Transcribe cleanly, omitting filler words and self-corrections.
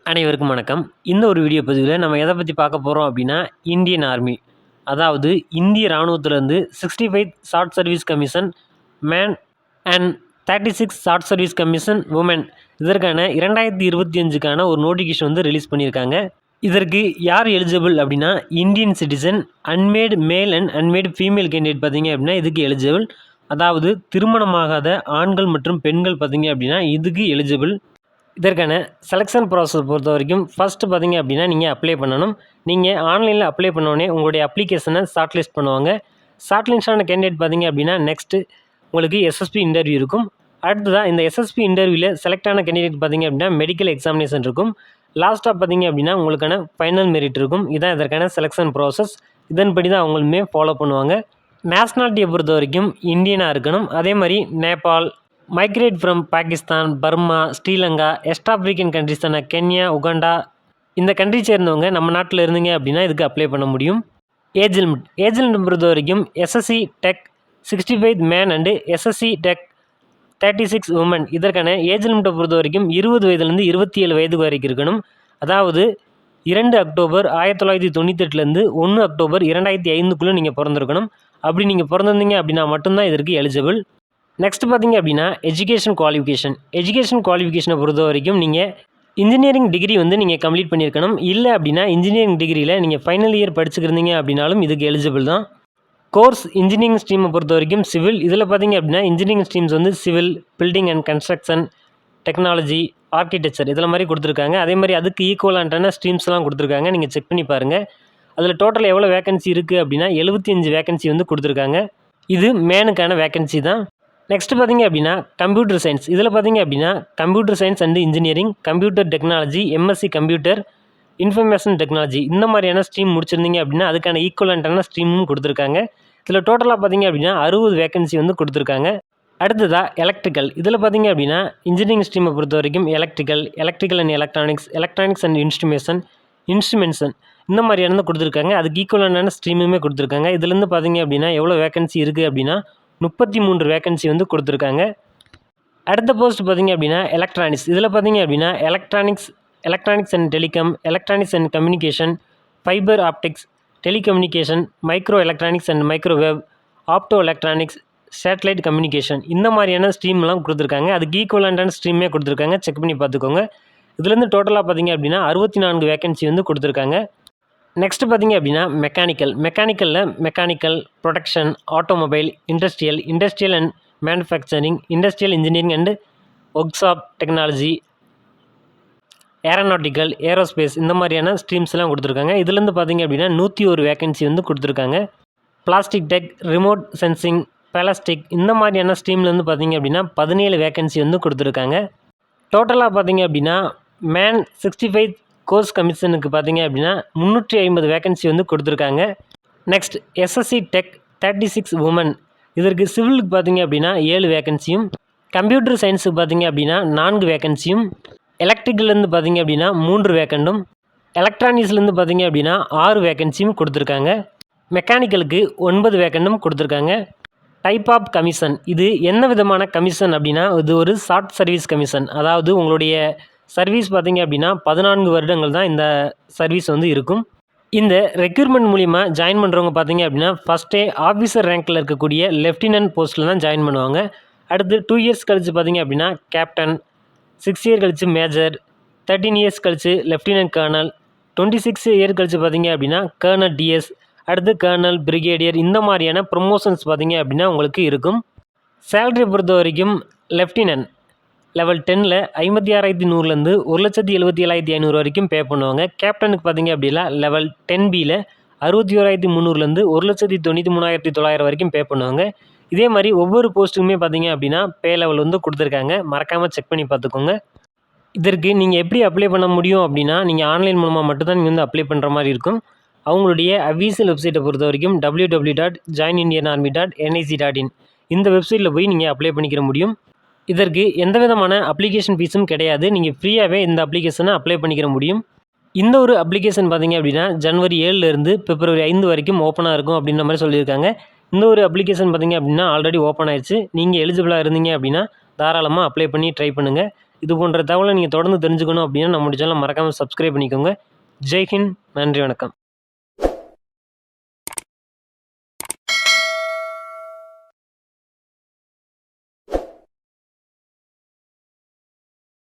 அனைவருக்கும் வணக்கம். இந்த ஒரு வீடியோ பதிவில் நம்ம எதை பற்றி பார்க்க போகிறோம் அப்படின்னா, இந்தியன் ஆர்மி, அதாவது இந்திய இராணுவத்திலேருந்து 65 short service commission man and 36 short service commission woman இதற்கான 2025க்கான ஒரு நோட்டிஃபிகேஷன் வந்து ரிலீஸ் பண்ணியிருக்காங்க. இதற்கு யார் எலிஜிபிள் அப்படின்னா, Indian citizen, அன்மேடு male and அன்மேடு female candidate பார்த்தீங்க அப்படின்னா இதுக்கு எலிஜிபிள். அதாவது திருமணமாகாத ஆண்கள் மற்றும் பெண்கள் பார்த்தீங்க அப்படின்னா இதுக்கு எலிஜிபிள். இதற்கான செலெக்ஷன் ப்ராசஸ் பொறுத்த வரைக்கும் ஃபஸ்ட்டு பார்த்தீங்க அப்படின்னா நீங்கள் அப்ளை பண்ணணும். நீங்கள் ஆன்லைனில் அப்ளை பண்ணோடனே உங்களுடைய அப்ளிகேஷனை ஷார்ட் லிஸ்ட் பண்ணுவாங்க. ஷார்ட் லிஸ்டான கேண்டிடேட் பார்த்தீங்க அப்படின்னா நெக்ஸ்ட்டு உங்களுக்கு எஸ்எஸ்பி இன்டர்வியூ இருக்கும். அடுத்ததாக இந்த எஸ்எஸ்பி இன்டர்வியூவில் செலக்ட் ஆன கேண்டிடேட் பார்த்தீங்க அப்படின்னா மெடிக்கல் எக்ஸாமினேஷன் இருக்கும். லாஸ்ட்டாக பார்த்தீங்க அப்படின்னா உங்களுக்கான ஃபைனல் மெரிட் இருக்கும். இதான் இதற்கான செலெக்ஷன் ப்ராசஸ். இதன்படி தான் அவங்களுமே ஃபாலோ பண்ணுவாங்க. நேஷ்னாலிட்டியை பொறுத்த வரைக்கும் இந்தியனாக இருக்கணும். அதே மாதிரி Nepal, migrate from Pakistan, Burma, Sri Lanka, west African கண்ட்ரிஸான கென்யா, உகாண்டா இந்த கண்ட்ரி சேர்ந்தவங்க நம்ம நாட்டில் இருந்தீங்க அப்படின்னா இதுக்கு அப்ளை பண்ண முடியும். ஏஜ் லிமிட் பொறுத்த வரைக்கும் SSC tech 65 man and SSC tech 36 woman இதற்கான ஏஜ் லிமிட்டை பொறுத்த வரைக்கும் 20 வயதுலேருந்து 27 வயது வரைக்கும் இருக்கணும். அதாவது 2 அக்டோபர் 1998லேருந்து 1 அக்டோபர் 2005க்குள்ளே நீங்கள் பிறந்திருக்கணும். அப்படி நீங்கள் பிறந்திருந்தீங்க அப்படின்னா மட்டும்தான் இதற்கு எலிஜிபிள். நெக்ஸ்ட் பார்த்தீங்க அப்படின்னா எஜுகேஷனை குவாலிஃபிகேஷனை பொறுத்த வரைக்கும் நீங்கள் இன்ஜினியரிங் டிகிரி வந்து நீங்கள் கம்ப்ளீட் பண்ணியிருக்கணும். இல்லை அப்படின்னா இன்ஜினியரிங் டிகிரியில் நீங்கள் ஃபைனல் இயர் படிச்சுக்கிறீங்க அப்படின்னாலும் இதுக்கு எலிஜிபிள் தான். கோர்ஸ் இன்ஜினியரிங் ஸ்ட்ரீமை பொறுத்த வரைக்கும் சிவில். இதில் பார்த்தீங்க அப்படின்னா இன்ஜினியரிங் ஸ்ட்ரீம்ஸ் வந்து civil, building and construction, technology, architecture இதில் மாதிரி கொடுத்துருக்காங்க. அதே மாதிரி அதுக்கு ஈக்குவலான ஸ்ட்ரீம்ஸ்லாம் கொடுத்துருக்காங்க. நீங்கள் செக் பண்ணி பாருங்கள். அதில் டோட்டல் எவ்வளோ வேகன்சி இருக்குது அப்படின்னா 75 வேகன்சி வந்து கொடுத்துருக்காங்க. இது மேனுக்கான வேகன்சி தான். நெக்ஸ்ட் பார்த்தீங்க அப்படின்னா கம்ப்யூட்டர் சயின்ஸ். இதில் பார்த்தீங்க அப்படின்னா computer science and engineering, computer technology, MSc computer, information technology இந்த மாதிரியான ஸ்ட்ரீம் முடிச்சிருந்தீங்க அப்படின்னா அதுக்கான ஈக்குவலண்ட்டான ஸ்ட்ரீமும் கொடுத்துருக்காங்க. இதில் டோட்டலாக பார்த்தீங்க அப்படின்னா 60 வேகன்சி வந்து கொடுத்துருக்காங்க. அடுத்ததாக எலக்ட்ரிக்கல். இதில் பார்த்தீங்க அப்படின்னா இன்ஜினியரிங் ஸ்ட்ரீமை பொறுத்த வரைக்கும் எலக்ட்ரிக்கல் அண்ட் எலக்ட்ரானிக்ஸ் அண்ட் இன்ஸ்ட்ருமென்ஷன் இந்த மாதிரியான கொடுத்துருக்காங்க. அதுக்கு ஈக்குவலான ஸ்ட்ரீமுமே கொடுத்துருக்காங்க. இதுலேருந்து பார்த்தீங்க அப்படின்னா எவ்வளோ வேகன்சி இருக்குது அப்படின்னா 33 வேகன்சி வந்து கொடுத்துருக்காங்க. அடுத்த போஸ்ட் பார்த்தீங்க அப்படின்னா எலக்ட்ரானிக்ஸ். இதில் பார்த்தீங்க அப்படின்னா electronics and telecom, electronics and communication, fibre optics, telecommunication, micro electronics and microwave, opto electronics, satellite communication இந்த மாதிரியான ஸ்ட்ரீம்லாம் கொடுத்துருக்காங்க. அதுக்கு ஈக்குவலான ஸ்ட்ரீமே கொடுத்துருக்காங்க. செக் பண்ணி பார்த்துக்கோங்க. இதுலேருந்து டோட்டலாக பார்த்தீங்க அப்படின்னா 64 வேகன்சி வந்து கொடுத்துருக்காங்க. நெக்ஸ்ட் பார்த்தீங்க அப்படின்னா mechanical, production, automobile, industrial and manufacturing, industrial engineering and workshop technology, aeronautical, aerospace இந்த மாதிரியான ஸ்ட்ரீம்ஸ்லாம் கொடுத்துருக்காங்க. இதுலேருந்து பார்த்தீங்க அப்படின்னா 101 வேகன்சி வந்து கொடுத்துருக்காங்க. Plastic tech, remote sensing, plastic இந்த மாதிரியான ஸ்ட்ரீம்லேருந்து பார்த்தீங்க அப்படின்னா 17 வேகன்சி வந்து கொடுத்துருக்காங்க. டோட்டலாக பார்த்தீங்க அப்படின்னா மேன் 65 கோர்ஸ் கமிஷனுக்கு பார்த்தீங்க அப்படின்னா 350 வேகன்சி வந்து கொடுத்துருக்காங்க. நெக்ஸ்ட் எஸ்எஸ்சி டெக் 36 உமன் இதற்கு சிவிலுக்கு பார்த்தீங்க அப்படின்னா 7 வேகன்சியும், கம்ப்யூட்டர் சயின்ஸுக்கு பார்த்தீங்க அப்படின்னா 4 வேகன்சியும், எலக்ட்ரிக்கல்லேருந்து பார்த்தீங்க அப்படின்னா 3 வேக்கண்டும், எலக்ட்ரானிக்ஸ்லேருந்து பார்த்தீங்க அப்படின்னா 6 வேகன்சியும் கொடுத்துருக்காங்க. மெக்கானிக்கலுக்கு 9 வேக்கண்டும் கொடுத்துருக்காங்க. டைப் ஆஃப் கமிஷன், இது என்ன விதமான கமிஷன் அப்படின்னா இது ஒரு ஷார்ட் சர்வீஸ் கமிஷன். அதாவது உங்களுடைய சர்வீஸ் பார்த்தீங்க அப்படின்னா 14 வருடங்கள் தான் இந்த சர்வீஸ் வந்து இருக்கும். இந்த ரெக்ரூட்மெண்ட் மூலிமா ஜாயின் பண்ணுறவங்க பார்த்தீங்க அப்படின்னா ஃபஸ்ட்டே ஆஃபீஸர் ரேங்க்கில் இருக்கக்கூடிய லெஃப்டினன்ட் போஸ்ட்டில் தான் ஜாயின் பண்ணுவாங்க. அடுத்து 2 இயர்ஸ் கழிச்சு பார்த்தீங்க அப்படின்னா கேப்டன், 6 இயர் கழிச்சு மேஜர், 13 இயர்ஸ் கழிச்சு லெஃப்டினன்ட் கர்னல், 26 இயர் கழிச்சு பார்த்தீங்க அப்படின்னா கர்னல் டிஎஸ், அடுத்து கர்னல், பிரிகேடியர் இந்த மாதிரியான ப்ரொமோஷன்ஸ் பார்த்தீங்க அப்படின்னா உங்களுக்கு இருக்கும். சேலரி பொறுத்த வரைக்கும் லெஃப்டினன்ட் லெவல் 10ல் 56,100லேருந்து 1,77,500 வரைக்கும் பே பண்ணுவாங்க. கேப்டனுக்கு பார்த்தீங்க அப்படின்னா லெவல் 10Bயில் 61,300லேருந்து 1,93,900 வரைக்கும் பே பண்ணுவாங்க. இதே மாதிரி ஒவ்வொரு போஸ்ட்டுக்குமே பார்த்தீங்க அப்படின்னா பே லெவல் வந்து கொடுத்துருக்காங்க. மறக்காமல் செக் பண்ணி பார்த்துக்கோங்க. இதற்கு நீங்கள் எப்படி அப்ளை பண்ண முடியும் அப்படின்னா நீங்கள் ஆன்லைன் மூலமாக மட்டும்தான் நீங்கள் வந்து அப்ளை பண்ணுற மாதிரி இருக்கும். அவங்களுடைய அஃபீஷியல் வெப்சைட்டை பொறுத்த வரைக்கும் www.joinindianarmy.nic.in இந்த வெப்சைட்டில் போய் நீங்கள் அப்ளை பண்ணிக்கிற முடியும். இதற்கு எந்த விதமான அப்ளிகேஷன் ஃபீஸும் கிடையாது. நீங்கள் ஃப்ரீயாகவே இந்த அப்ளிகேஷனை அப்ளை பண்ணிக்கிற முடியும். இந்த ஒரு அப்ளிகேஷன் பார்த்தீங்க அப்படின்னா ஜனவரி 7லேருந்து பிப்ரவரி 5 வரைக்கும் ஓப்பனாக இருக்கும் அப்படின்ற மாதிரி சொல்லியிருக்காங்க. இந்த ஒரு அப்ளிகேஷன் பார்த்தீங்க அப்படின்னா ஆல்ரெடி ஓப்பன் ஆயிடுச்சு. நீங்கள் எலிஜிபிளாக இருந்தீங்க அப்படின்னா தாராளமாக அப்ளை பண்ணி ட்ரை பண்ணுங்கள். இது போன்ற தகவலை நீங்கள் தொடர்ந்து தெரிஞ்சுக்கணும் அப்படின்னா நம்மளுடைய சேனலை மறக்காமல் சப்ஸ்கிரைப் பண்ணிக்கோங்க. ஜெய்ஹிந்த். நன்றி, வணக்கம்.